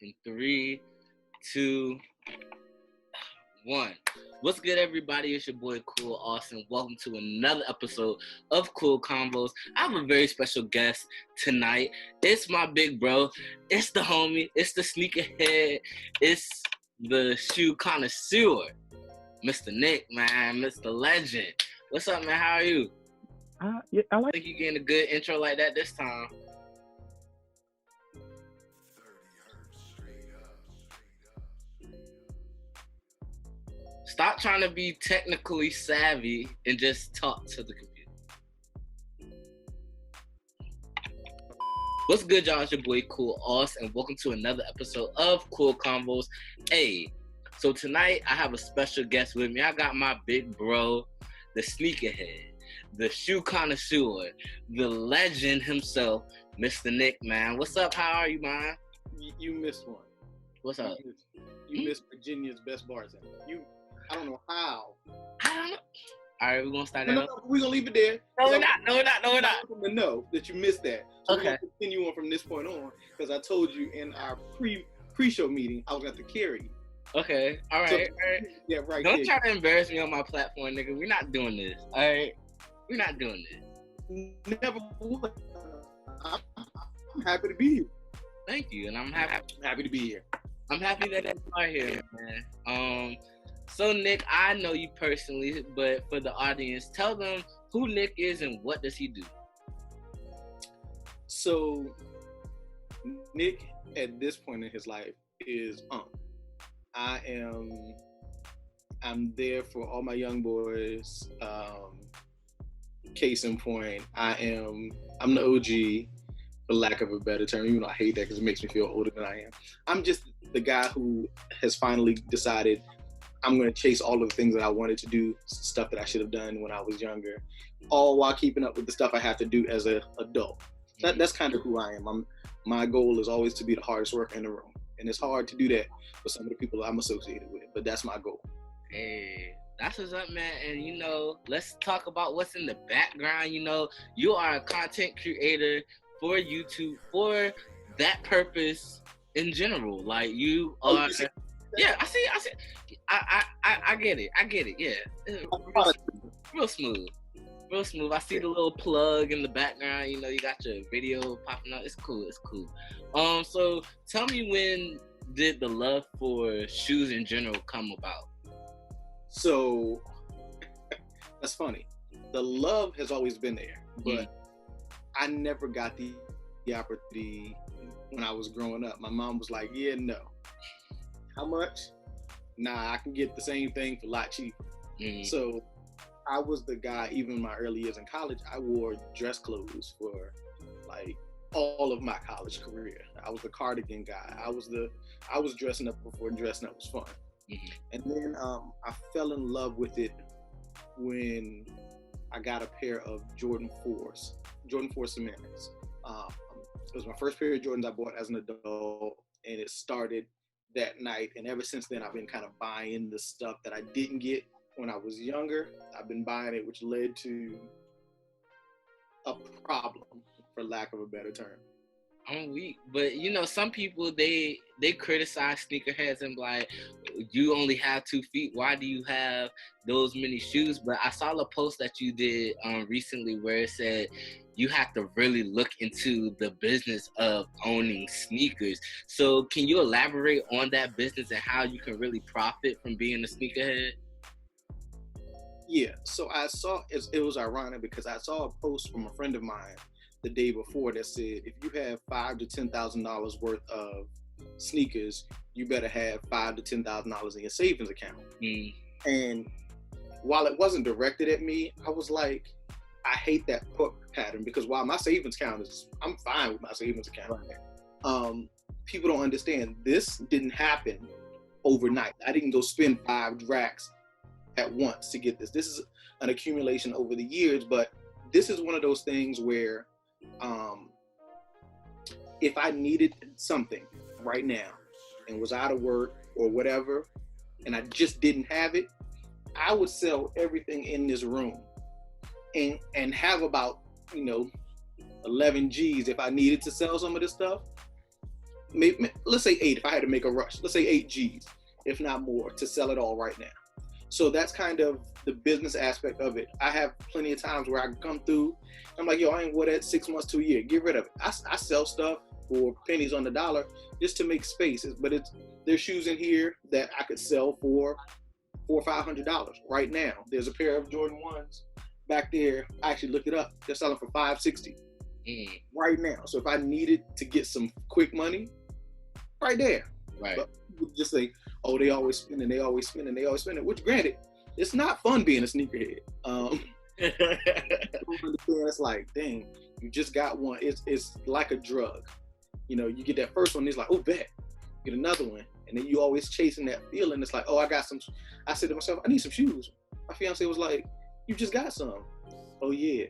In 3, 2, 1. What's good, everybody? It's your boy Kool Austin. Welcome to another episode of Kool Konvos. I have a very special guest tonight. It's my big bro. It's the homie. It's the sneakerhead. It's the shoe connoisseur, Mr. Nick, man, Mr. Legend. What's up, man? How are you? I think you're getting a good intro like that this time. Stop trying to be technically savvy and just talk to the computer. What's good, y'all? It's your boy Kool Austin, and welcome to another episode of Kool Konvos. Hey, so tonight I have a special guest with me. I got my big bro, the sneakerhead, the shoe connoisseur, the legend himself, Mr. Nick, man. What's up? How are you, man? You missed one. What's up? You missed Virginia's best bartender. I don't know how. I don't know. All right, we're going to start that up. We're going to leave it there. No, we're not. I want them to know that you missed that. So okay. We're going to continue on from this point on, because I told you in our pre-show meeting, I was going to carry you. Okay. All right. So, all right. Yeah, right. Don't try to embarrass me on my platform, nigga. We're not doing this. All right? We're not doing this. Never would. I'm happy to be here. Thank you. And I'm happy to be here. I'm happy that you are here, man. So, Nick, I know you personally, but for the audience, tell them who Nick is and what does he do? So, Nick, at this point in his life, is I'm there for all my young boys. Case in point, I'm the OG, for lack of a better term, even though I hate that because it makes me feel older than I am. I'm just the guy who has finally decided I'm going to chase all of the things that I wanted to do, stuff that I should have done when I was younger, all while keeping up with the stuff I have to do as an adult. That's kind of who I am. My goal is always to be the hardest worker in the room. And it's hard to do that for some of the people I'm associated with, but that's my goal. Hey, that's what's up, man. And, let's talk about what's in the background. You are a content creator for YouTube for that purpose in general. Like, you are... Yeah, I see. I get it. Yeah. Real smooth. I see the little plug in the background. You got your video popping out. It's cool. So tell me, when did the love for shoes in general come about? So that's funny. The love has always been there, but I never got the opportunity when I was growing up. My mom was like, "Yeah, no." How much? Nah, I can get the same thing for a lot cheaper. So I was the guy, even in my early years in college, I wore dress clothes for like all of my college career. I was the cardigan guy. I was dressing up before dressing up was fun. And then I fell in love with it when I got a pair of Jordan 4 Cementos. It was my first pair of Jordans I bought as an adult, and it started that night, and ever since then I've been kind of buying the stuff that I didn't get when I was younger. I've been buying it, which led to a problem, for lack of a better term. I'm weak, but some people they criticize sneakerheads and be like, you only have 2 feet, why do you have those many shoes? But I saw a post that you did recently where it said you have to really look into the business of owning sneakers. So can you elaborate on that business and how you can really profit from being a sneakerhead? Yeah, so I saw, it was ironic because I saw a post from a friend of mine the day before that said, if you have $5,000 to $10,000 worth of sneakers, you better have $5,000 to $10,000 in your savings account. And while it wasn't directed at me, I was like, I hate that pattern, because while my savings account I'm fine with my savings account. People don't understand, this didn't happen overnight. I didn't go spend 5 racks at once to get this. This is an accumulation over the years, but this is one of those things where if I needed something right now and was out of work or whatever, and I just didn't have it, I would sell everything in this room and have about 11 G's if I needed to sell some of this stuff. maybe, let's say 8 if I had to make a rush. Let's say 8 G's, if not more, to sell it all right now. So that's kind of the business aspect of it. I have plenty of times where I can come through, I'm like, yo, I ain't wore that 6 months to a year. Get rid of it. I sell stuff for pennies on the dollar just to make spaces. But there's shoes in here that I could sell for $400 or $500 right now. There's a pair of Jordan 1s back there. I actually looked it up. They're selling for $560 right now. So if I needed to get some quick money, right there. Right. But just say, oh, they always spending, which granted, it's not fun being a sneakerhead. It's like, dang, you just got one. It's like a drug. You know, you get that first one, it's like, oh, bet. Get another one. And then you always chasing that feeling. It's like, oh, I got some. I said to myself, I need some shoes. My fiance was like, you just got some. Oh, yeah.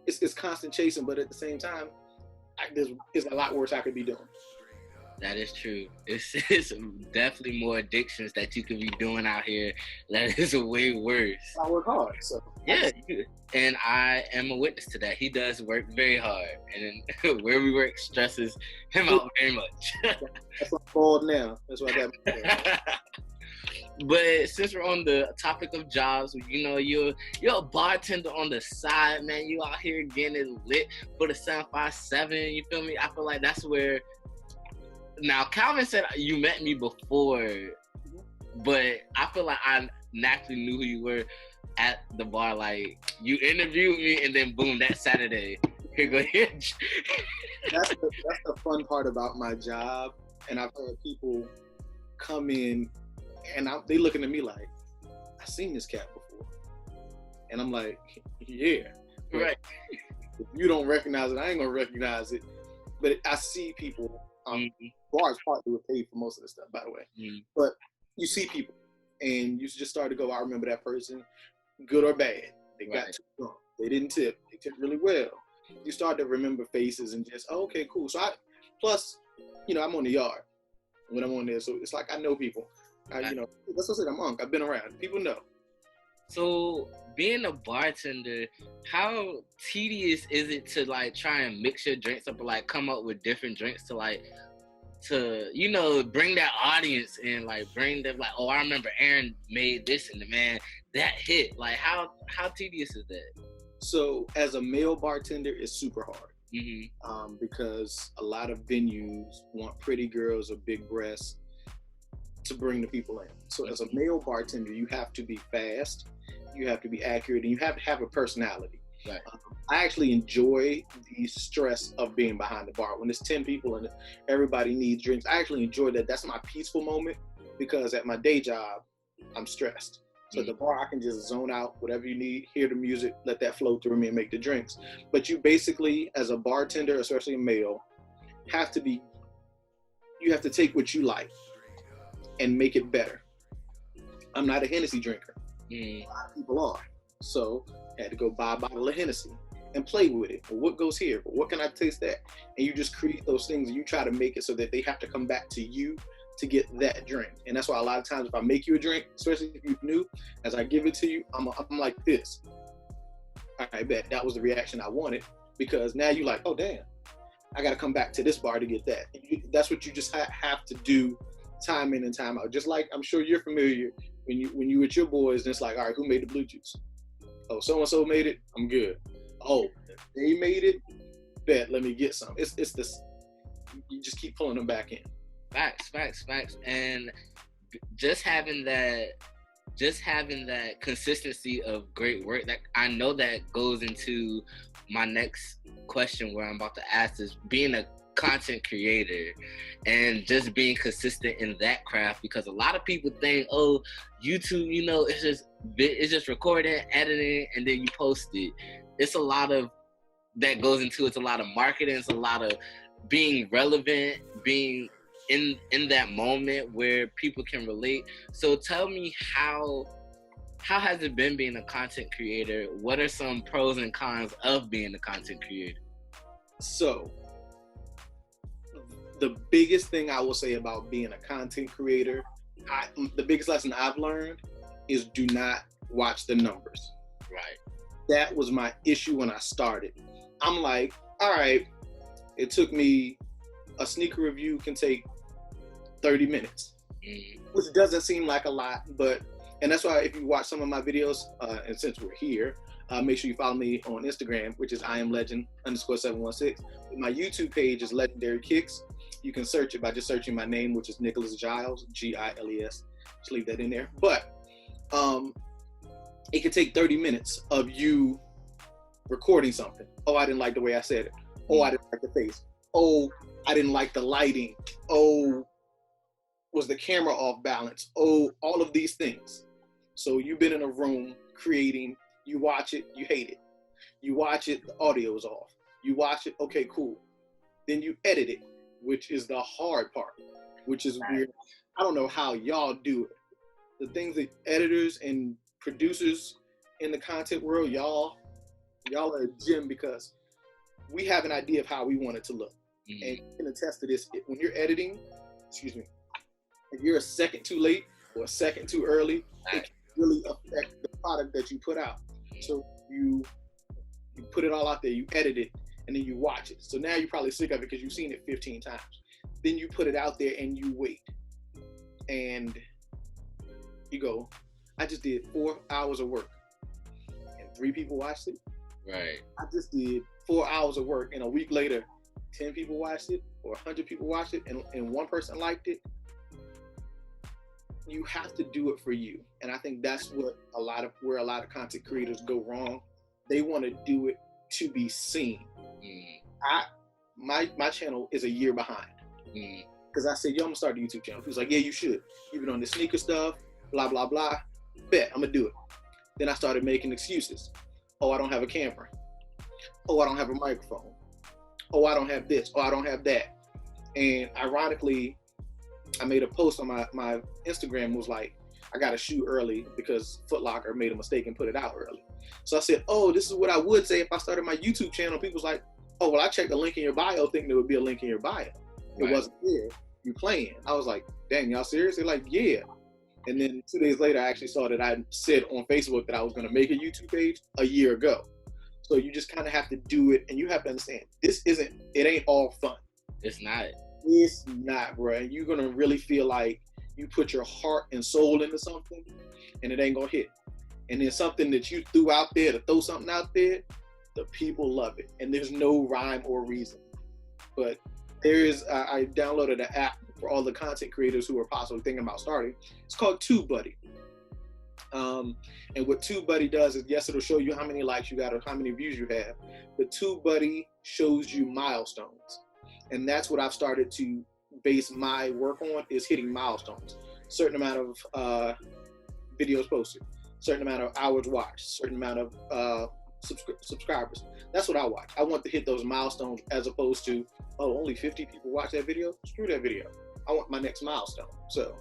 It's constant chasing, but at the same time, there's a lot worse I could be doing. That is true. It's definitely more addictions that you could be doing out here that is way worse. I work hard, so. Yeah, and I am a witness to that. He does work very hard, and where we work stresses him out very much. That's what I'm called now. That's what I got. But since we're on the topic of jobs, you know, you're a bartender on the side, man. You out here getting it lit for the 757. You feel me? I feel like that's where. Now, Calvin said you met me before, but I feel like I naturally knew who you were at the bar. Like, you interviewed me, and then boom, that Saturday, here go here. That's the fun part about my job. And I've had people come in, and they looking at me like, I've seen this cat before. And I'm like, yeah. Right. If you don't recognize it, I ain't going to recognize it. But I see people. Bars partly were paid for most of the stuff, by the way. But you see people, and you just start to go, I remember that person, good or bad. They got too drunk. They didn't tip. They tipped really well. You start to remember faces and just, oh, okay, cool. So plus, you know, I'm on the yard when I'm on there. So it's like I know people. You know, that's what I said, I'm Unc. I've been around. People know. So being a bartender, how tedious is it to like try and mix your drinks up or like come up with different drinks to you know, bring that audience in, like bring them like, oh, I remember Aaron made this and the man that hit. Like how tedious is that? So as a male bartender, it's super hard. Because a lot of venues want pretty girls or big breasts to bring the people in. So as a male bartender, you have to be fast, you have to be accurate, and you have to have a personality. Right. I actually enjoy the stress of being behind the bar. When there's 10 people and everybody needs drinks, I actually enjoy that. That's my peaceful moment, because at my day job, I'm stressed. So at the bar, I can just zone out, whatever you need, hear the music, let that flow through me and make the drinks. But you basically, as a bartender, especially a male, you have to take what you like and make it better. I'm not a Hennessy drinker. A lot of people are. So I had to go buy a bottle of Hennessy and play with it. Well, what goes here? What can I taste that? And you just create those things and you try to make it so that they have to come back to you to get that drink. And that's why a lot of times if I make you a drink, especially if you're new, as I give it to you, I'm like this. I bet that was the reaction I wanted, because now you're like, oh, damn, I got to come back to this bar to get that. That's what you just have to do time in and time out. Just like I'm sure you're familiar when you with your boys, and it's like, all right, who made the blue juice? Oh, so-and-so made it, I'm good. Oh, they made it, bet, let me get some. It's this, you just keep pulling them back in. Facts. And just having that consistency of great work, that I know that goes into my next question where I'm about to ask is being a content creator and just being consistent in that craft, because a lot of people think, oh, YouTube, you know, it's just recording, editing, and then you post it. It's a lot of that goes into it. It's a lot of marketing. It's a lot of being relevant, being in that moment where people can relate. So tell me, how has it been being a content creator? What are some pros and cons of being a content creator? So the biggest thing I will say about being a content creator, the biggest lesson I've learned is do not watch the numbers. Right. That was my issue when I started. I'm like, all right, it took me a sneaker review can take 30 minutes, which doesn't seem like a lot, but, and that's why if you watch some of my videos, and since we're here, make sure you follow me on Instagram, which is IamLegend_716. My YouTube page is Legendary Kicks. You can search it by just searching my name, which is Nicholas Giles, Giles. Just leave that in there. But it could take 30 minutes of you recording something. Oh, I didn't like the way I said it. Oh, I didn't like the face. Oh, I didn't like the lighting. Oh, was the camera off balance? Oh, all of these things. So you've been in a room creating, you watch it, you hate it. You watch it, the audio is off. You watch it, okay, cool. Then you edit it, which is the hard part, which is weird. I don't know how y'all do it. The things that editors and producers in the content world, y'all are a gem, because we have an idea of how we want it to look. And you can attest to this. When you're editing, if you're a second too late or a second too early, it can really affect the product that you put out. So you put it all out there, you edit it, and then you watch it. So now you're probably sick of it because you've seen it 15 times. Then you put it out there and you wait. And you go, I just did 4 hours of work and 3 people watched it. Right. I just did 4 hours of work and a week later, 10 people watched it or 100 people watched it and one person liked it. You have to do it for you. And I think that's what where a lot of content creators go wrong. They want to do it to be seen. My channel is a year behind. Because I said, yo, I'm gonna start a YouTube channel. He was like, yeah, you should. You've been on the sneaker stuff, blah, blah, blah. Bet, I'm gonna do it. Then I started making excuses. Oh, I don't have a camera. Oh, I don't have a microphone. Oh, I don't have this. Oh, I don't have that. And ironically, I made a post on my Instagram, was like, I got to shoot early because Foot Locker made a mistake and put it out early. So I said, oh, this is what I would say if I started my YouTube channel. People was like, oh, well, I checked the link in your bio thinking there would be a link in your bio. It wasn't there. You playing. I was like, dang, y'all serious? They're like, yeah. And then 2 days later, I actually saw that I said on Facebook that I was going to make a YouTube page a year ago. So you just kind of have to do it, and you have to understand, it ain't all fun. It's not. It's not, bro. And you're going to really feel like you put your heart and soul into something, and it ain't going to hit. And then something that you threw out there to throw something out there, the people love it. And there's no rhyme or reason. But there is, I downloaded an app for all the content creators who are possibly thinking about starting. It's called TubeBuddy. And what TubeBuddy does is, yes, it'll show you how many likes you got or how many views you have, but TubeBuddy shows you milestones. And that's what I've started to base my work on, is hitting milestones. Certain amount of videos posted, certain amount of hours watched, certain amount of subscribers. That's what I watch. I want to hit those milestones, as opposed to, oh, only 50 people watch that video? Screw that video. I want my next milestone. So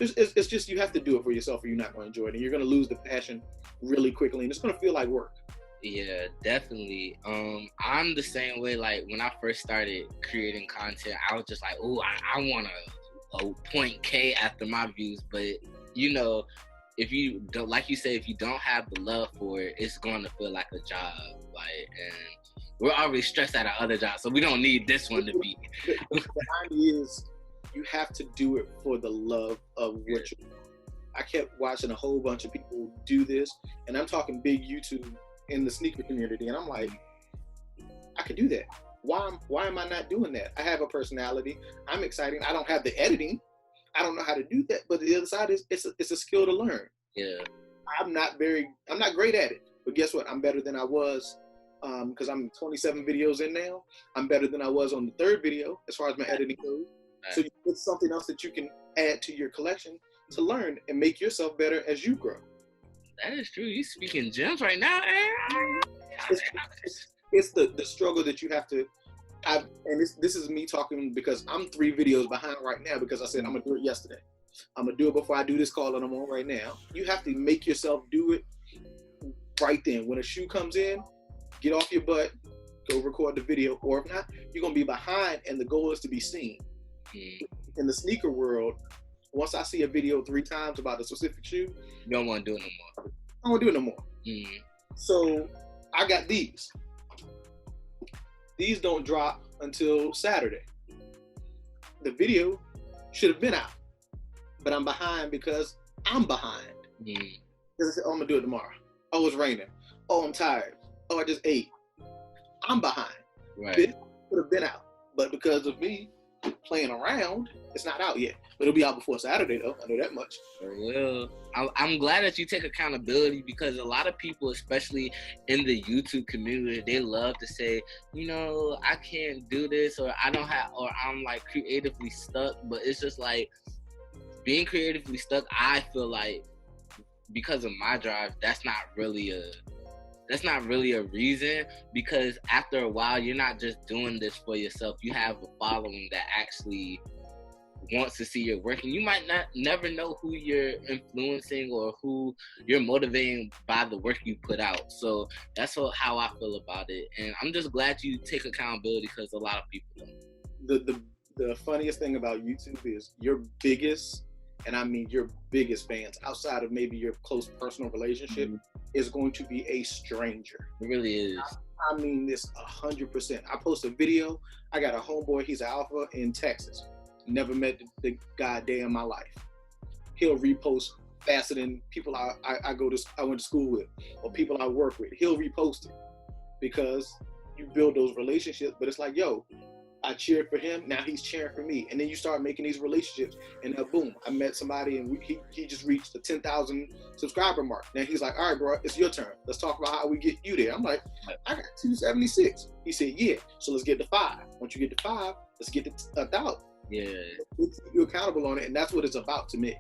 it's just, you have to do it for yourself or you're not going to enjoy it. And you're going to lose the passion really quickly. And it's going to feel like work. Yeah, definitely. I'm the same way. Like, when I first started creating content, I was just like, oh, I want a point K after my views. But, you know, if you don't, like you say, if you don't have the love for it, it's going to feel like a job. Like, and we're already stressed at our other jobs, so we don't need this one to be. The idea is, you have to do it for the love of what you're doing. I kept watching a whole bunch of people do this, and I'm talking big YouTube in the sneaker community, and I'm like, I could do that. Why am I not doing that? I have a personality. I'm exciting. I don't have the editing. I don't know how to do that. But the other side is, it's a skill to learn. Yeah. I'm not great at it. But guess what? I'm better than I was, because I'm 27 videos in now. I'm better than I was on the 3rd video as far as my editing goes. So it's something else that you can add to your collection to learn and make yourself better as you grow. That is true. You speaking gems right now. It's the struggle that you have to. This is me talking because I'm 3 videos behind right now, because I said I'm gonna do it yesterday. I'm gonna do it before I do this call that I'm on right now. You have to make yourself do it right then. When a shoe comes in, get off your butt, go record the video. Or if not, you're gonna be behind, and the goal is to be seen. In the sneaker world, once I see a video 3 times about a specific shoe, you don't want to do it no more. I don't want to do it no more. So I got these. These don't drop until Saturday. the video should have been out, but I'm behind because I'm behind. Because I said, oh, I'm gonna do it tomorrow. Oh, it's raining. Oh, I'm tired. Oh, I just ate. I'm behind. Right. It would have been out, but because of me playing around, it's not out yet. But it'll be out before Saturday, though. I know that much. Well, I'm glad that you take accountability, because a lot of people, especially in the YouTube community, they love to say, you know, I can't do this, or I don't have, or I'm like creatively stuck. But it's just like being creatively stuck. I feel like because of my drive, that's not really a reason, because after a while, you're not just doing this for yourself. You have a following that actually wants to see your work, and you might never know who you're influencing or who you're motivating by the work you put out. So that's how I feel about it, and I'm just glad you take accountability, because a lot of people don't. The funniest thing about YouTube is your biggest, and I mean your biggest fans outside of maybe your close personal relationship, is going to be a stranger. It really is. I mean this 100%. I post a video. I got a homeboy. He's an alpha in Texas. Never met the guy a day in my life. He'll repost faster than people I went to school with, or people I work with. He'll repost it because you build those relationships. But it's like, yo, I cheered for him, now he's cheering for me. And then you start making these relationships, and boom, I met somebody, and he just reached the 10,000 subscriber mark. Now he's like, all right, bro, it's your turn. Let's talk about how we get you there. I'm like, I got 276. He said, yeah, so let's get to 5. Once you get to 5, let's get to 1,000. Yeah. You're accountable on it, and that's what it's about to me.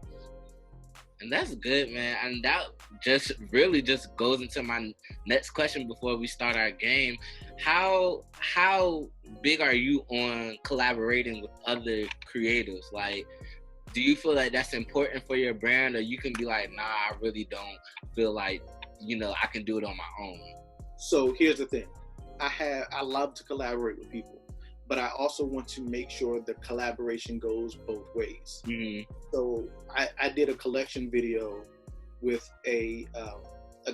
And that's good, man. And that just really just goes into my next question before we start our game. How big are you on collaborating with other creators? Like, do you feel like that's important for your brand, or you can be like, nah, I really don't feel like, you know, I can do it on my own? So here's the thing. I love to collaborate with people, but I also want to make sure the collaboration goes both ways. Mm-hmm. So I did a collection video with a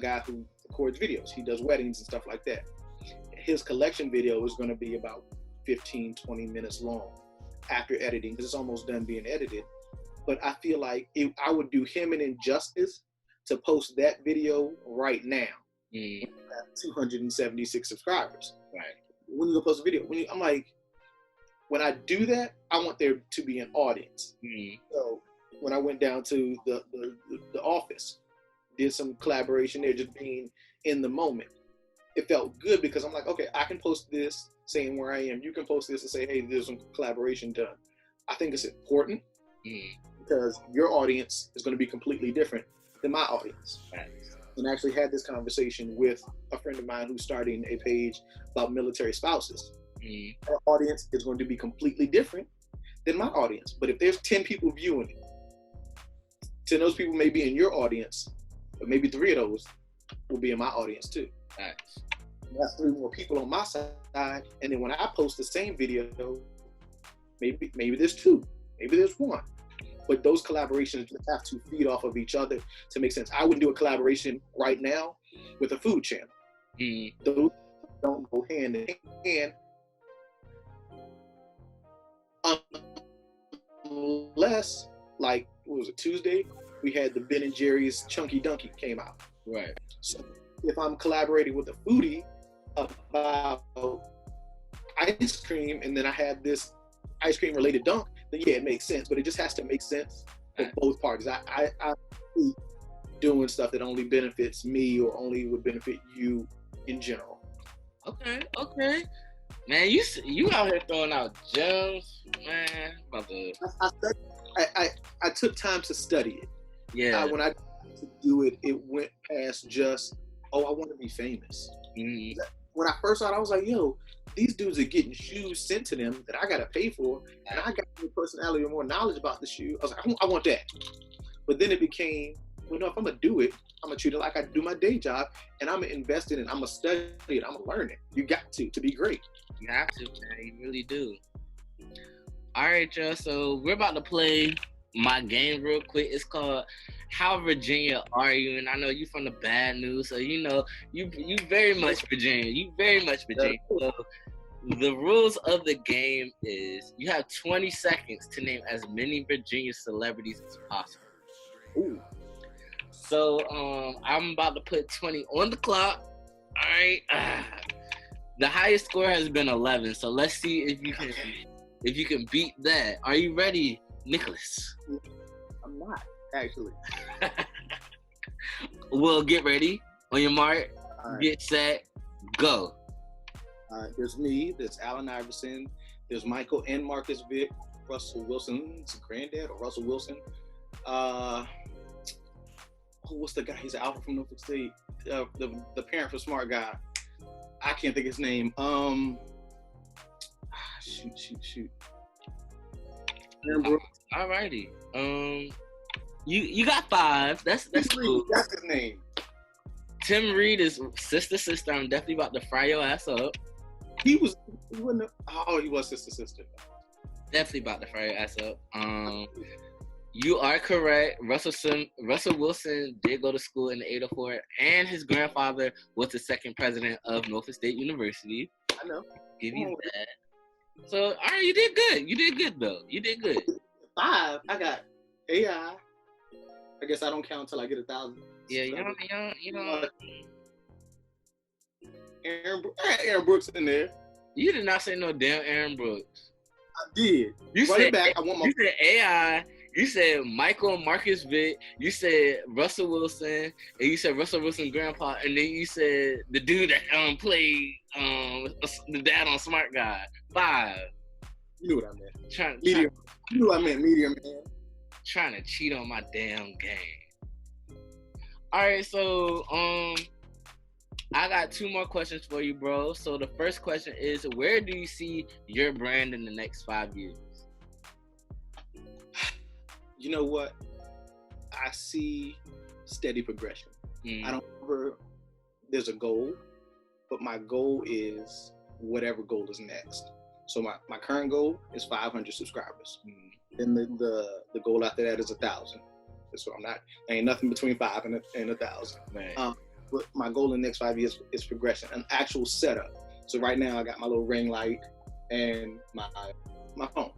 guy who records videos. He does weddings and stuff like that. His collection video is going to be about 15, 20 minutes long after editing, because it's almost done being edited. But I feel like I would do him an injustice to post that video right now. Mm-hmm. When I have 276 subscribers. Right. When you go post a video, I'm like, when I do that, I want there to be an audience. Mm-hmm. So when I went down to the office, did some collaboration there, just being in the moment. It felt good because I'm like, okay, I can post this saying where I am. You can post this and say, hey, there's some collaboration done. I think it's important because your audience is going to be completely different than my audience. Right. And I actually had this conversation with a friend of mine who's starting a page about military spouses. Her audience is going to be completely different than my audience. But if there's 10 people viewing it, 10 of those people may be in your audience, but maybe 3 of those will be in my audience too. Nice. That's 3 more people on my side. And then when I post the same video, maybe there's 2, maybe there's 1. But those collaborations have to feed off of each other to make sense. I wouldn't do a collaboration right now with a food channel. Those don't go hand in hand unless, like, what was it, Tuesday? We had the Ben & Jerry's Chunky Dunky came out. Right. So if I'm collaborating with a foodie about ice cream, and then I have this ice cream related dunk, then yeah, it makes sense. But it just has to make sense for both parties. I hate doing stuff that only benefits me or only would benefit you in general. Okay. Man, you out here throwing out gems, man. I took time to study it. Yeah. When I to do it, it went past just, I want to be famous. Mm-hmm. When I first saw it, I was like, yo, these dudes are getting shoes sent to them that I got to pay for, and I got more personality or more knowledge about the shoe. I was like, I want that. But then it became, if I'm going to do it, I'm going to treat it like I do my day job, and I'm going to invest in it, I'm going to study it, I'm going to learn it. You got to be great. You have to, man. You really do. All right, y'all. So we're about to play my game real quick. It's called How Virginia Are You? And I know you from the bad news, so you know you very much Virginia. You very much Virginia. So The rules of the game is you have 20 seconds to name as many Virginia celebrities as possible. Ooh. So I'm about to put 20 on the clock. All right. The highest score has been 11. So let's see if you can beat that. Are you ready, Nicholas? I'm not, actually. Well, get ready. On your mark, Right. get set, go. There's me, there's Allen Iverson, there's Michael and Marcus Vick, Russell Wilson's granddad, or Russell Wilson. What's the guy? He's an alpha from Norfolk State. The parent for Smart Guy. I can't think of his name. Shoot. Aaron Brooks. Alrighty. You got 5. That's cool. That's his name. Tim Reed is sister. I'm definitely about to fry your ass up. He was sister. Definitely about to fry your ass up. You are correct. Russell Wilson did go to school in the 804, and his grandfather was the second president of Norfolk State University. I know. Give you that. So, all right, you did good. You did good, though. You did good. 5. I got AI. I guess I don't count until I get 1,000. Yeah, you know. Aaron Brooks in there. You did not say no damn Aaron Brooks. I did. You Run said it back. You said AI. You said Michael and Marcus Vick. You said Russell Wilson, and you said Russell Wilson's grandpa, and then you said the dude that played the dad on Smart Guy. 5. You knew what I meant. Medium. You knew what I meant. Medium, man. Trying to cheat on my damn game. All right, so I got 2 more questions for you, bro. So the first question is, where do you see your brand in the next 5 years? You know what? I see steady progression. I don't ever, there's a goal, but my goal is whatever goal is next. So my current goal is 500 subscribers. Then the goal after that is 1,000. So ain't nothing between 5 and 1,000. Right. But my goal in the next 5 years is progression, an actual setup. So right now I got my little ring light and my phone.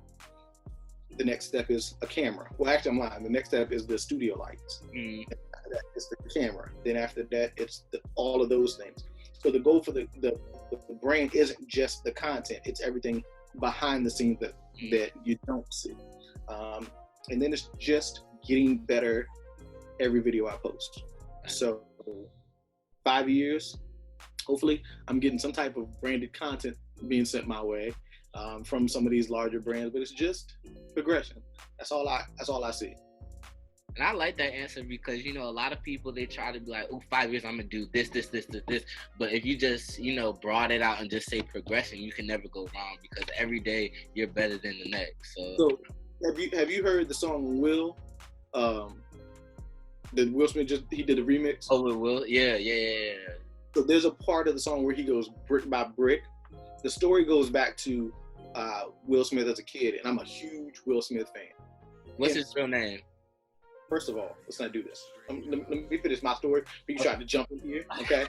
The next step is a camera. Well, actually, I'm lying. The next step is the studio lights. After that, it's the camera. Then after that, it's all of those things. So the goal for the brand isn't just the content. It's everything behind the scenes that you don't see. And then it's just getting better every video I post. So 5 years, hopefully, I'm getting some type of branded content being sent my way. From some of these larger brands, but it's just progression. That's all I see. And I like that answer because, a lot of people, they try to be like, 5 years, I'm going to do this. But if you just, broad it out and just say progression, you can never go wrong because every day you're better than the next. So have you heard the song Will? That Will Smith he did a remix? Oh, with Will? Yeah. So there's a part of the song where he goes brick by brick. The story goes back to Will Smith as a kid, and I'm a huge Will Smith fan. What's his real name? First of all, let's not do this. Let me finish my story. You try to jump in here, okay?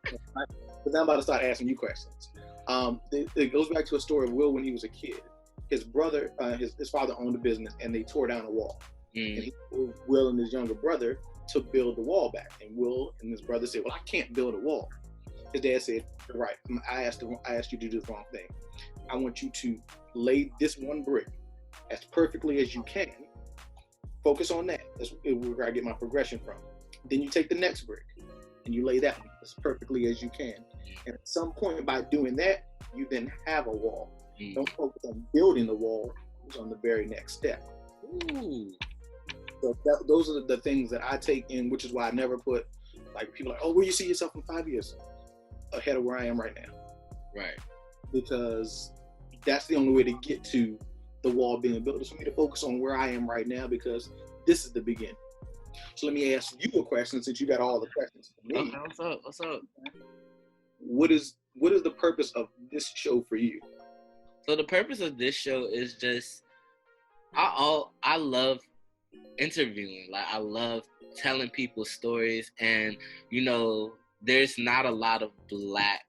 But now I'm about to start asking you questions. It goes back to a story of Will when he was a kid. His brother, his father owned a business, and they tore down a wall. And Will and his younger brother to build the wall back. And Will and his brother said, "Well, I can't build a wall." His dad said, "Right, I asked you to do the wrong thing. I want you to lay this one brick as perfectly as you can. Focus on that. That's where I get my progression from. Then you take the next brick and you lay that one as perfectly as you can. And at some point, by doing that, you then have a wall. Don't focus on building the wall. It's on the very next step." Ooh. So those are the things that I take in, which is why I never put, like, people are like, "Oh, where you see yourself in 5 years?" Ahead of where I am right now. Right. Because that's the only way to get to the wall being built, is for me to focus on where I am right now, because this is the beginning. So let me ask you a question, since you got all the questions for me. Okay, what's up? What is the purpose of this show for you? So the purpose of this show is just, I love interviewing. Like, I love telling people stories, and there's not a lot of Black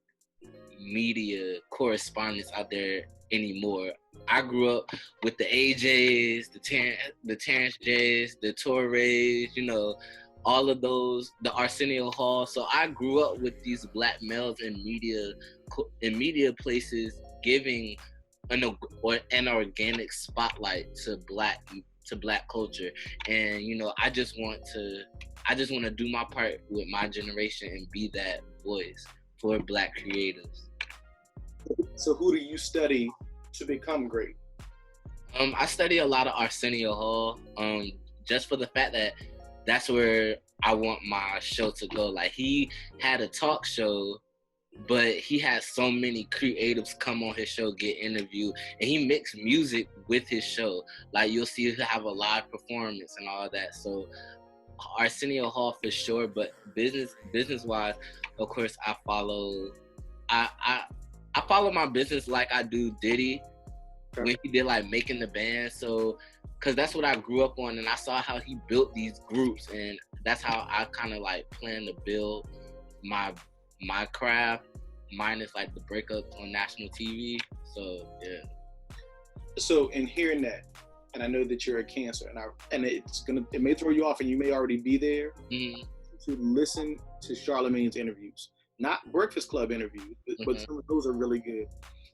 media correspondents out there anymore. I grew up with the AJs, the Terrence J's, the Torres, you know, all of those, the Arsenio Hall. So I grew up with these black males in media places giving an organic spotlight to black culture. And you know, I just want to do my part with my generation and be that voice for black creatives. So who do you study to become great? I study a lot of Arsenio Hall, just for the fact that that's where I want my show to go. Like, he had a talk show, but he has so many creatives come on his show, get interviewed, and he mixed music with his show. Like, you'll see him have a live performance and all that. So Arsenio Hall for sure, but business wise, of course, I follow my business like I do Diddy when he did like Making the Band. So, cause that's what I grew up on, and I saw how he built these groups, and that's how I kind of like plan to build my craft, minus like the breakups on national TV. So yeah. So in hearing that, and I know that you're a Cancer, and it may throw you off, and you may already be there. Mm-hmm. To listen to Charlamagne's interviews, not Breakfast Club interviews, but some of those are really good.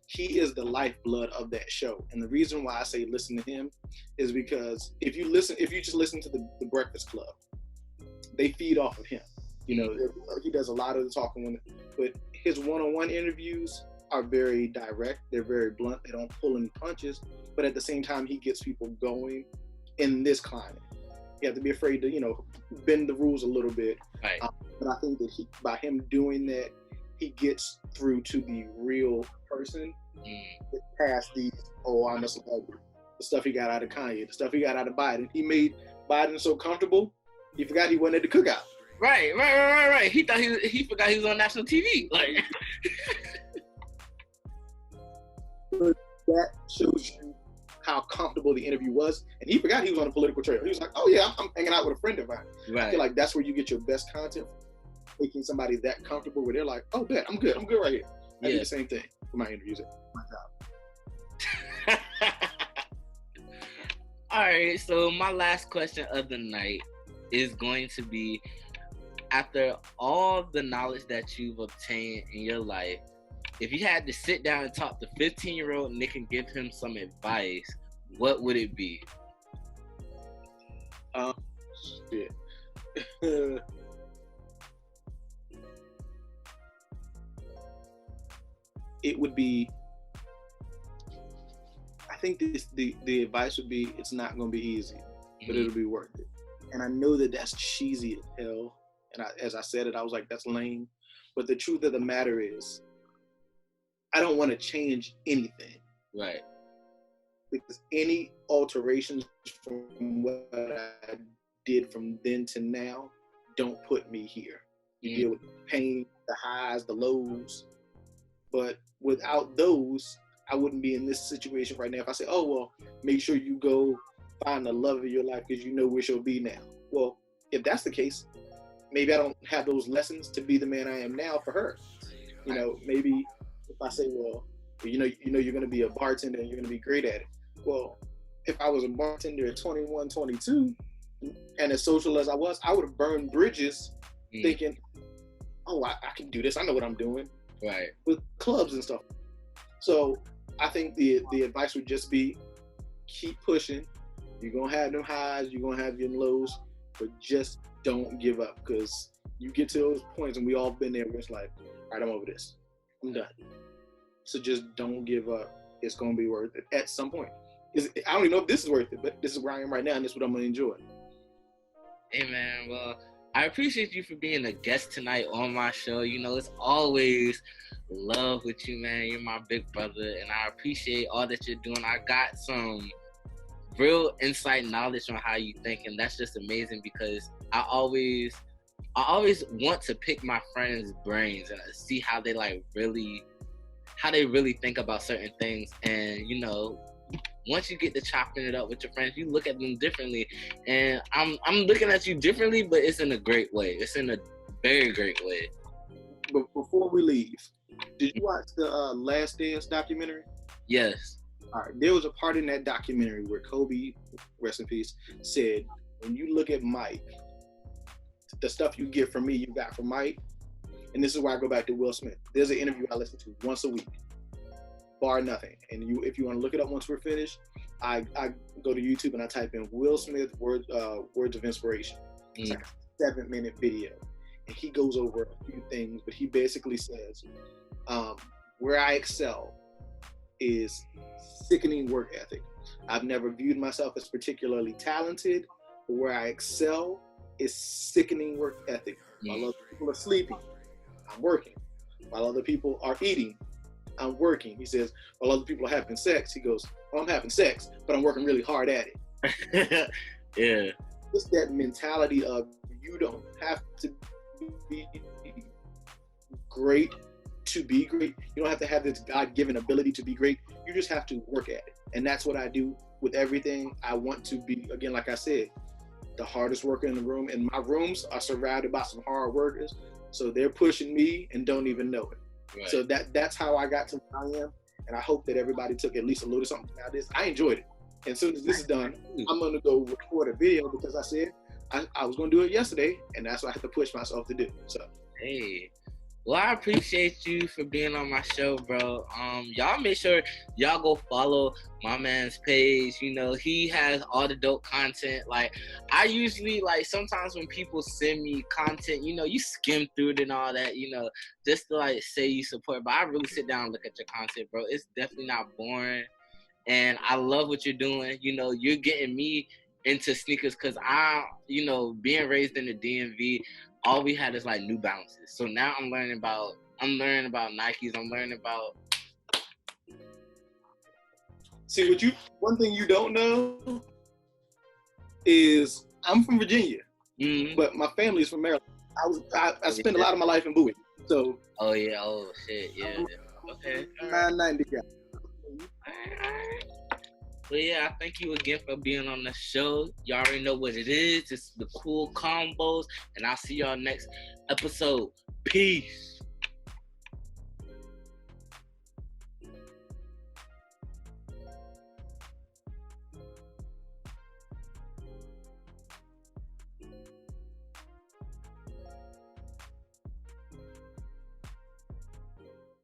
He is the lifeblood of that show, and the reason why I say listen to him is because if you just listen to the Breakfast Club, they feed off of him. You know, he does a lot of the talking, but his one-on-one interviews are very direct. They're very blunt. They don't pull any punches, but at the same time, he gets people going in this climate. You have to be afraid to, you know, bend the rules a little bit. Right. But I think that by him doing that, he gets through to the real person. Past these, I'm a celebrity. The stuff he got out of Kanye, the stuff he got out of Biden. He made Biden so comfortable, he forgot he wasn't at the cookout. Right. He thought he forgot he was on national TV. Like, that shows you how comfortable the interview was, and he forgot he was on a political trail. He was like, "Oh yeah, I'm hanging out with a friend of mine." Right. I feel like that's where you get your best content, making somebody that comfortable where they're like, "Oh, bet I'm good right here." I do the same thing for my interviews at my job. All right, so my last question of the night is going to be, after all the knowledge that you've obtained in your life, if you had to sit down and talk to 15-year-old Nick and give him some advice, what would it be? Shit. It would be, I think the advice would be, it's not going to be easy, but it'll be worth it. And I know that that's cheesy as hell. And as I said it, I was like, that's lame. But the truth of the matter is, I don't want to change anything. Right. Because any alterations from what I did from then to now don't put me here. You deal with the pain, the highs, the lows. But without those, I wouldn't be in this situation right now. If I say, oh, well, make sure you go find the love of your life because you know where she'll be now. Well, if that's the case, maybe I don't have those lessons to be the man I am now for her. You know, maybe if I say, well, you know you're going to be a bartender and you're going to be great at it. Well, if I was a bartender at 21, 22, and as social as I was, I would have burned bridges thinking, oh, I can do this. I know what I'm doing. Right. With clubs and stuff. So I think the advice would just be, keep pushing. You're going to have them highs, you're going to have your lows, but just don't give up, because you get to those points, and we all been there, where it's like, all right, I'm over this. I'm done. So just don't give up. It's going to be worth it at some point. I don't even know if this is worth it, but this is where I am right now, and this is what I'm going to enjoy. Hey, man, well, I appreciate you for being a guest tonight on my show. You know, it's always love with you, man. You're my big brother, and I appreciate all that you're doing. I got some real insight knowledge on how you think, and that's just amazing, because I always want to pick my friends' brains and see how they really think about certain things. And you know, once you get to chopping it up with your friends, you look at them differently. And I'm looking at you differently, but it's in a great way. It's in a very great way. But before we leave, Did you watch the Last Dance documentary? Yes. All right. There was a part in that documentary where Kobe, rest in peace, said, when you look at Mike, the stuff you get from me, you got from Mike. And this is why I go back to Will Smith. There's an interview I listen to once a week, bar nothing. And if you want to look it up once we're finished, I go to YouTube and I type in Will Smith words of inspiration. It's like a 7-minute video. And he goes over a few things, but he basically says, where I excel is sickening work ethic. I've never viewed myself as particularly talented, but where I excel is sickening work ethic. While other people are sleeping, I'm working. While other people are eating, I'm working. He says, while other people are having sex, he goes, well, I'm having sex, but I'm working really hard at it. Yeah. It's that mentality of you don't have to be great to be great. You don't have to have this God-given ability to be great. You just have to work at it. And that's what I do with everything. I want to be, again, like I said, the hardest worker in the room. And my rooms are surrounded by some hard workers. So they're pushing me and don't even know it. Right. So that's how I got to where I am. And I hope that everybody took at least a little something out of this. I enjoyed it. And as soon as this is done, I'm going to go record a video because I said I was going to do it yesterday. And that's what I have to push myself to do. So, hey. Well, I appreciate you for being on my show, bro. Y'all make sure y'all go follow my man's page. You know, he has all the dope content. Like, I usually, like, sometimes when people send me content, you know, you skim through it and all that, you know, just to, like, say you support. But I really sit down and look at your content, bro. It's definitely not boring. And I love what you're doing. You know, you're getting me into sneakers because you know, being raised in the DMV, all we had is like New Balances. So now I'm learning about Nikes. I'm learning about. See, one thing you don't know is I'm from Virginia, but my family is from Maryland. I spent a lot of my life in Bowie. So. Oh yeah. Oh shit. Yeah. Okay. 990 guy. All right. But yeah, I thank you again for being on the show. Y'all already know what it is. It's the Kool Konvos, and I'll see y'all next episode. Peace.